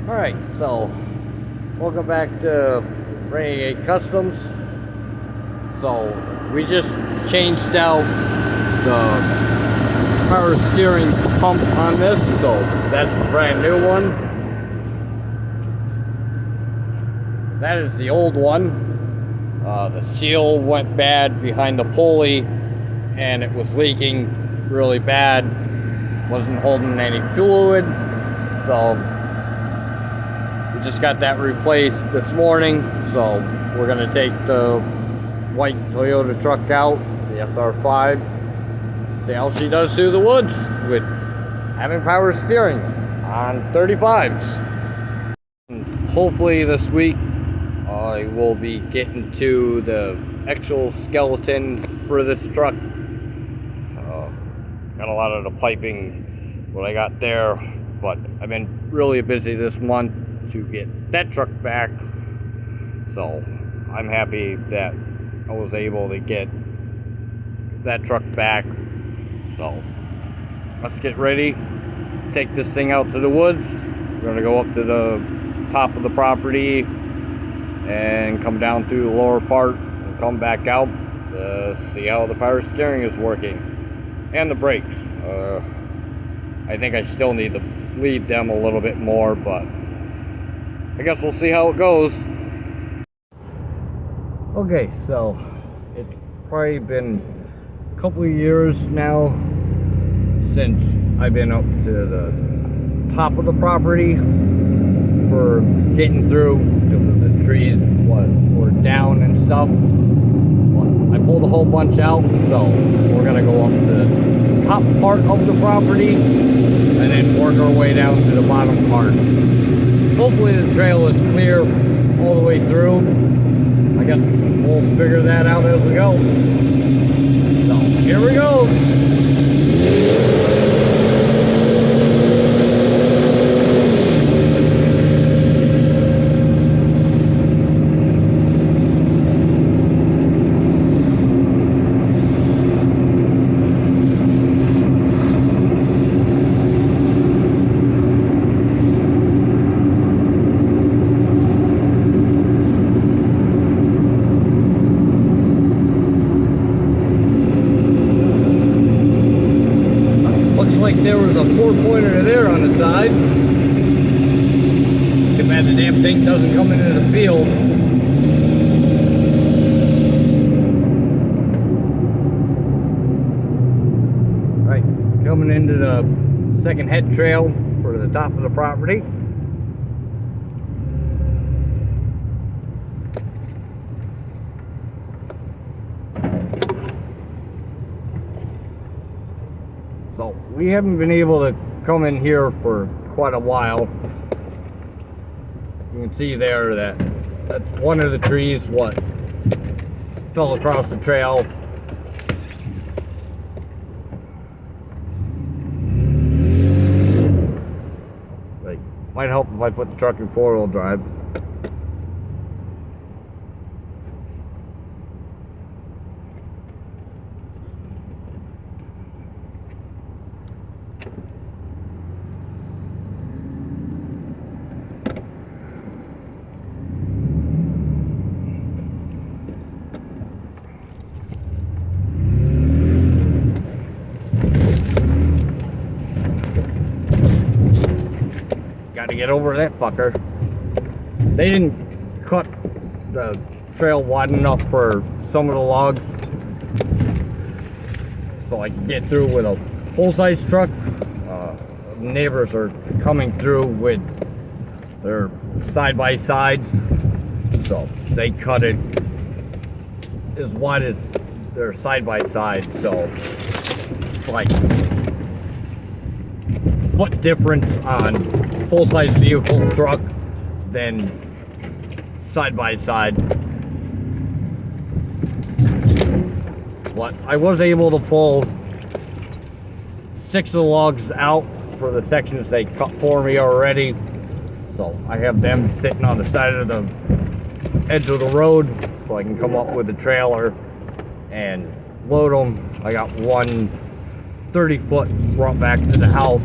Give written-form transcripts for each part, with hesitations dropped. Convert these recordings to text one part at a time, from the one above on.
Alright, so welcome back to Renegade Customs. So we just changed out the power steering pump on this, so that's the brand new one. That is the old one. The seal went bad behind the pulley and it was leaking really bad. Wasn't holding any fluid, so we just got that replaced this morning. So we're gonna take the white Toyota truck out, the SR5, see how she does through the woods with having power steering on 35s. And hopefully this week I will be getting to the actual skeleton for this truck. Got a lot of the piping what I got there, but I've been really busy this month to get that truck back, so I'm happy that I was able to get that truck back. So let's get ready, take this thing out to the woods. We're gonna go up to the top of the property and come down through the lower part and come back out to see how the power steering is working and the brakes. I think I still need to lead them a little bit more, but I guess we'll see how it goes. Okay, so it's probably been a couple of years now since I've been up to the top of the property for getting through because of the trees were down and stuff. But I pulled a whole bunch out, so we're gonna go up to the top part of the property and then work our way down to the bottom part. Hopefully the trail is clear all the way through. I guess we'll figure that out as we go. So here we go. There was a 4-pointer there on the side. Too bad the damn thing doesn't come into the field. Alright, coming into the second head trail for the top of the property. So we haven't been able to come in here for quite a while. You can see there that that's one of the trees what fell across the trail. Like, might help if I put the truck in 4-wheel drive. Got to get over that fucker. They didn't cut the trail wide enough for some of the logs so I can get through with a full-size truck. Neighbors are coming through with their side-by-sides, so they cut it as wide as their side-by-side, so it's like foot difference on full-size vehicle truck than side-by-side. But I was able to pull 6 of the logs out for the sections they cut for me already. So I have them sitting on the side of the edge of the road so I can come up with the trailer and load them. I got one 30-foot brought back to the house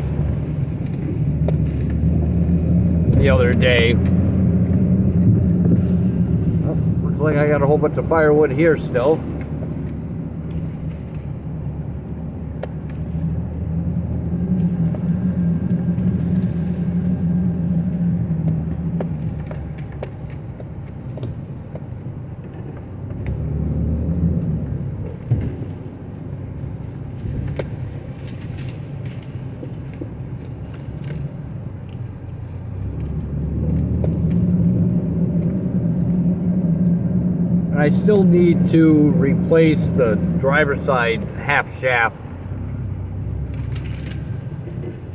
the other day. Well, looks like I got a whole bunch of firewood here still. I still need to replace the driver's side half shaft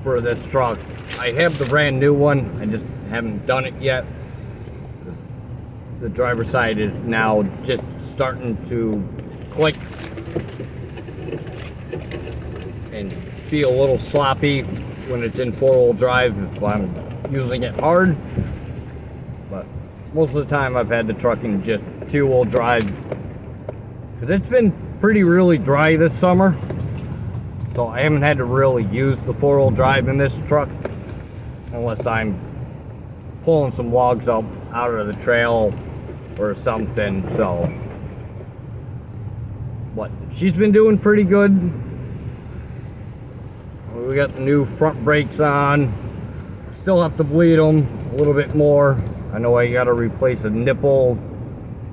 for this truck. I have the brand new one, I just haven't done it yet. The driver's side is now just starting to click and feel a little sloppy when it's in 4-wheel drive if I'm using it hard. But most of the time I've had the truck in just 2-wheel drive, because it's been really dry this summer, so I haven't had to really use the 4-wheel drive in this truck unless I'm pulling some logs up out of the trail or something. So, but she's been doing pretty good. We got the new front brakes on. Still have to bleed them a little bit more. I know I got to replace a nipple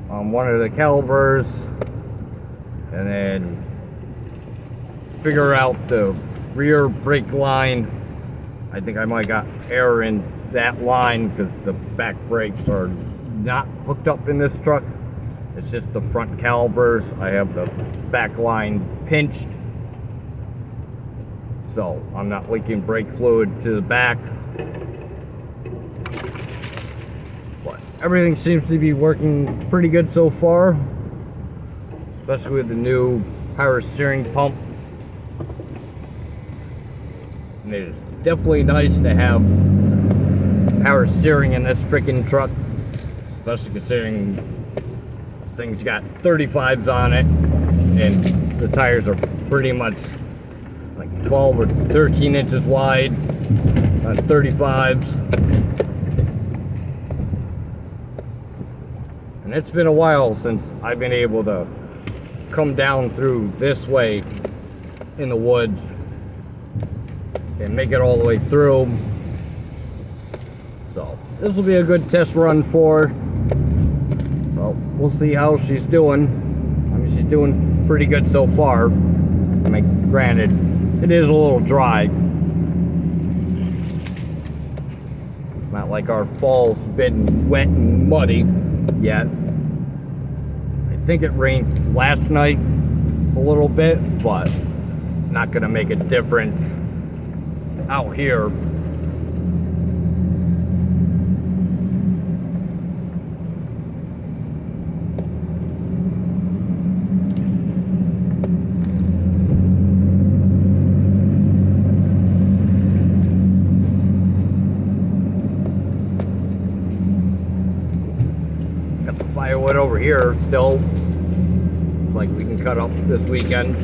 on one of the calipers, and then figure out the rear brake line. I think I might got error in that line because the back brakes are not hooked up in this truck. It's just the front calipers. I have the back line pinched, so I'm not leaking brake fluid to the back. But everything seems to be working pretty good so far, especially with the new power steering pump. And it is definitely nice to have power steering in this freaking truck, especially considering this thing's got 35s on it and the tires are pretty much like 12 or 13 inches wide on 35s. And it's been a while since I've been able to come down through this way in the woods and make it all the way through. So this will be a good test run for her. Well, we'll see how she's doing. I mean, she's doing pretty good so far. I mean, granted, it is a little dry. It's not like our fall's been wet and muddy yet. I think it rained last night a little bit, but not gonna make a difference out here. Firewood over here still. Looks like we can cut up this weekend.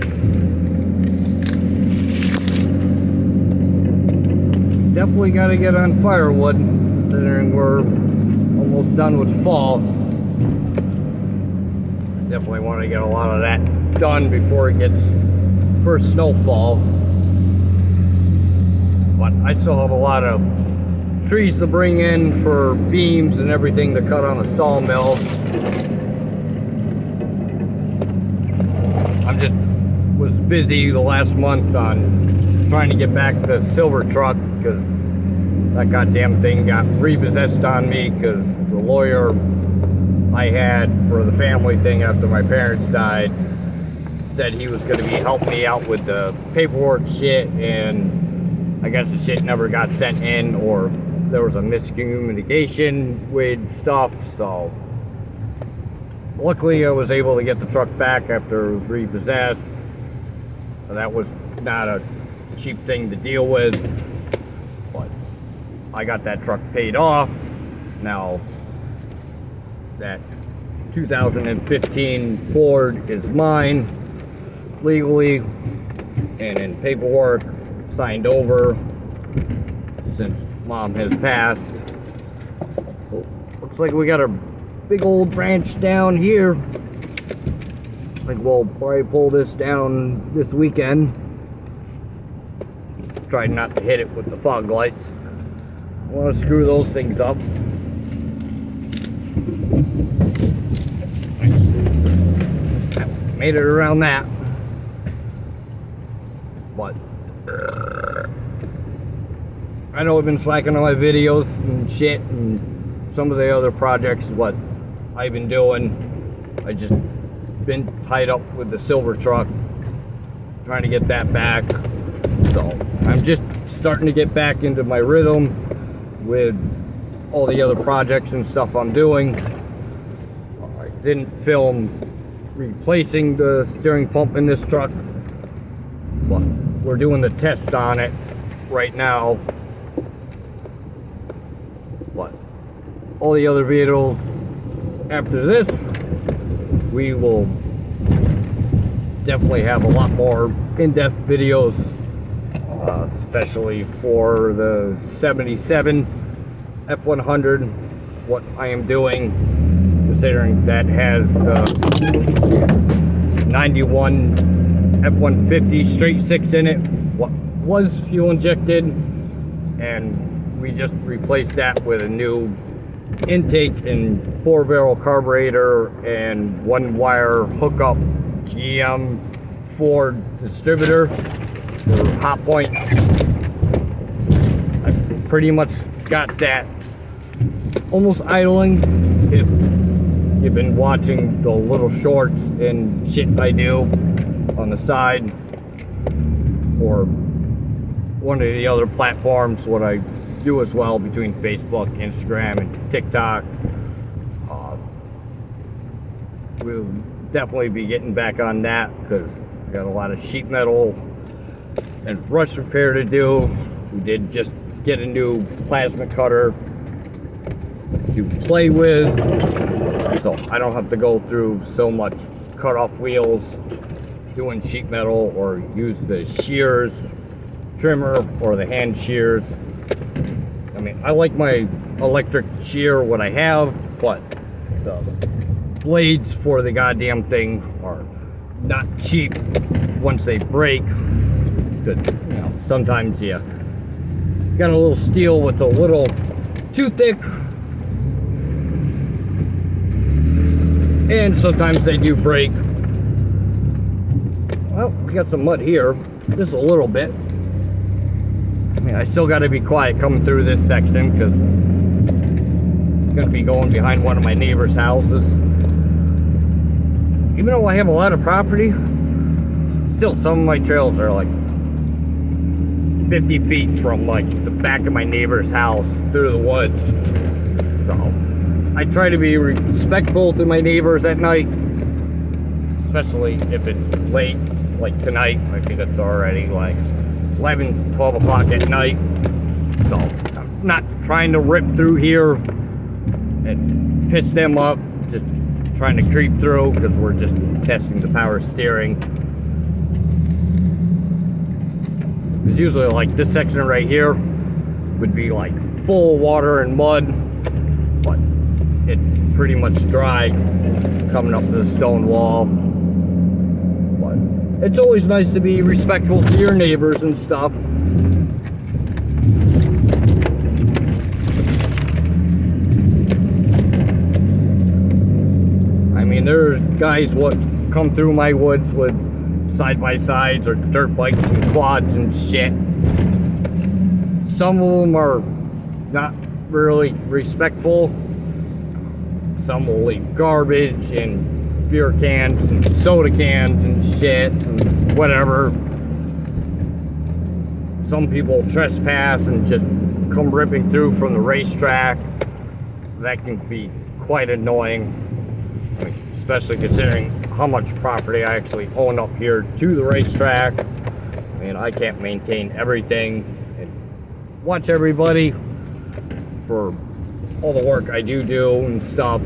Definitely got to get on firewood, considering we're almost done with fall. Definitely want to get a lot of that done before it gets first snowfall. But I still have a lot of trees to bring in for beams and everything to cut on a sawmill. Was busy the last month on trying to get back the silver truck because that goddamn thing got repossessed on me because the lawyer I had for the family thing after my parents died said he was going to be helping me out with the paperwork shit, and I guess the shit never got sent in, or there was a miscommunication with stuff. So luckily I was able to get the truck back after it was repossessed. So that was not a cheap thing to deal with, but I got that truck paid off. Now that 2015 Ford is mine legally, and in paperwork signed over since Mom has passed. Oh, looks like we got a big old branch down here. I think we'll probably pull this down this weekend. Try not to hit it with the fog lights. I want to screw those things up. Made it around that. But I know I've been slacking on my videos and shit and some of the other projects what I've been doing. I just been tied up with the silver truck, trying to get that back. So I'm just starting to get back into my rhythm with all the other projects and stuff I'm doing. I didn't film replacing the steering pump in this truck, but we're doing the test on it right now. But all the other vehicles after this, we will definitely have a lot more in-depth videos, especially for the 77 F100, what I am doing, considering that has the 91 F-150 straight six in it, what was fuel injected, and we just replaced that with a new intake and 4-barrel carburetor and 1-wire hookup GM Ford distributor for Hot Point. I pretty much got that almost idling. If you've been watching the little shorts and shit I do on the side, or one of the other platforms, what I do as well between Facebook, Instagram, and TikTok. We'll definitely be getting back on that because we got a lot of sheet metal and rust repair to do. We did just get a new plasma cutter to play with, so I don't have to go through so much cut off wheels doing sheet metal or use the shears trimmer or the hand shears. I mean, I like my electric shear what I have, but the blades for the goddamn thing are not cheap once they break, because you know, sometimes you got a little steel with a little too thick, and sometimes they do break. Well, we got some mud here, just a little bit. I mean, I still got to be quiet coming through this section because I'm going to be going behind one of my neighbor's houses. Even though I have a lot of property, still some of my trails are like 50 feet from like the back of my neighbor's house through the woods. So I try to be respectful to my neighbors at night, especially if it's late, like tonight. I think it's already like 11, 12 o'clock at night. So I'm not trying to rip through here and piss them up, just trying to creep through because we're just testing the power steering. It's usually like this section right here would be like full of water and mud, but it's pretty much dry coming up to the stone wall. But it's always nice to be respectful to your neighbors and stuff. I mean, there's guys what come through my woods with side-by-sides or dirt bikes and quads and shit. Some of them are not really respectful. Some will leave garbage and beer cans and soda cans and shit and whatever. Some people trespass and just come ripping through from the racetrack. That can be quite annoying. I mean, especially considering how much property I actually own up here to the racetrack. I mean, I can't maintain everything and watch everybody for all the work I do and stuff.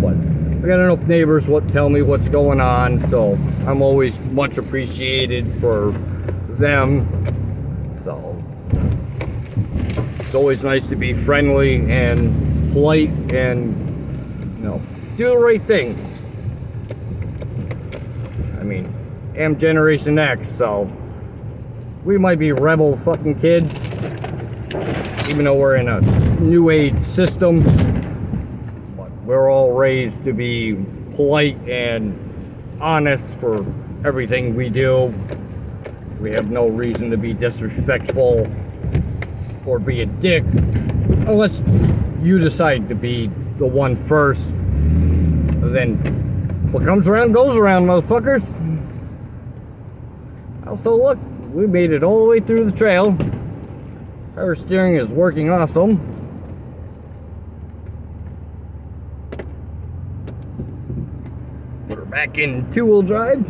But I got enough neighbors what tell me what's going on, so I'm always much appreciated for them. So it's always nice to be friendly and polite and, you know, do the right thing. I mean, I'm Generation X, so we might be rebel fucking kids, even though we're in a new age system. But we're all raised to be polite and honest for everything we do. We have no reason to be disrespectful or be a dick, unless you decide to be the one first. Then what comes around goes around, motherfuckers. Also, look, we made it all the way through the trail. Power steering is working awesome. Put her back in two-wheel drive.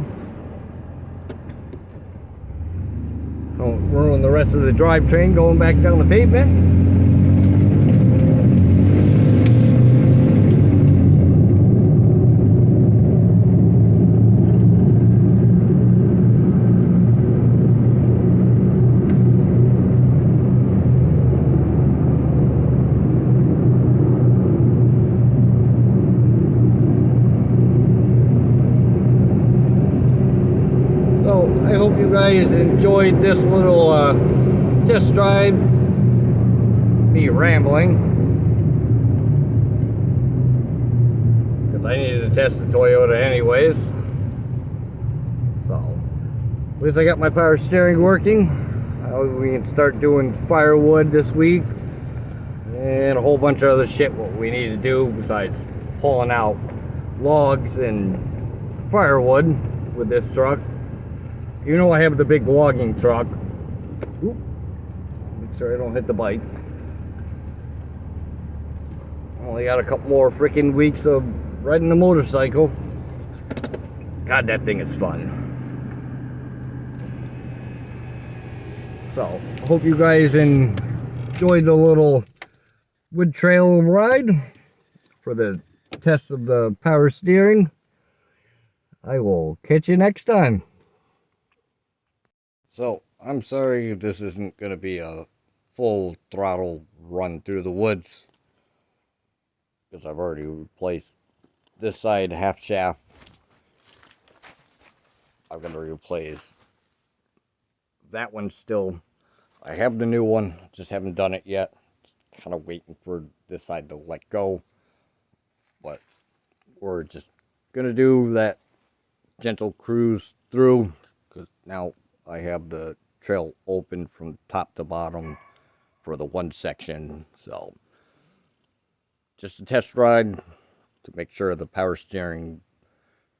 Don't ruin the rest of the drivetrain going back down the pavement. I hope you guys enjoyed this little test drive, me rambling, because I needed to test the Toyota anyways. So at least I got my power steering working. We can start doing firewood this week and a whole bunch of other shit what we need to do besides pulling out logs and firewood with this truck. You know I have the big logging truck. Oop. Make sure I don't hit the bike. Only got a couple more freaking weeks of riding the motorcycle. God, that thing is fun. So, hope you guys enjoyed the little wood trail ride for the test of the power steering. I will catch you next time. So, I'm sorry this isn't going to be a full throttle run through the woods, because I've already replaced this side half shaft. I'm going to replace that one still. I have the new one, just haven't done it yet. Kind of waiting for this side to let go. But we're just going to do that gentle cruise through, because now I have the trail open from top to bottom for the one section. So just a test ride to make sure the power steering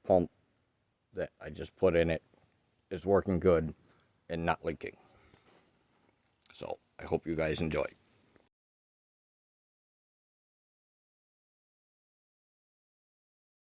pump that I just put in it is working good and not leaking. So I hope you guys enjoy.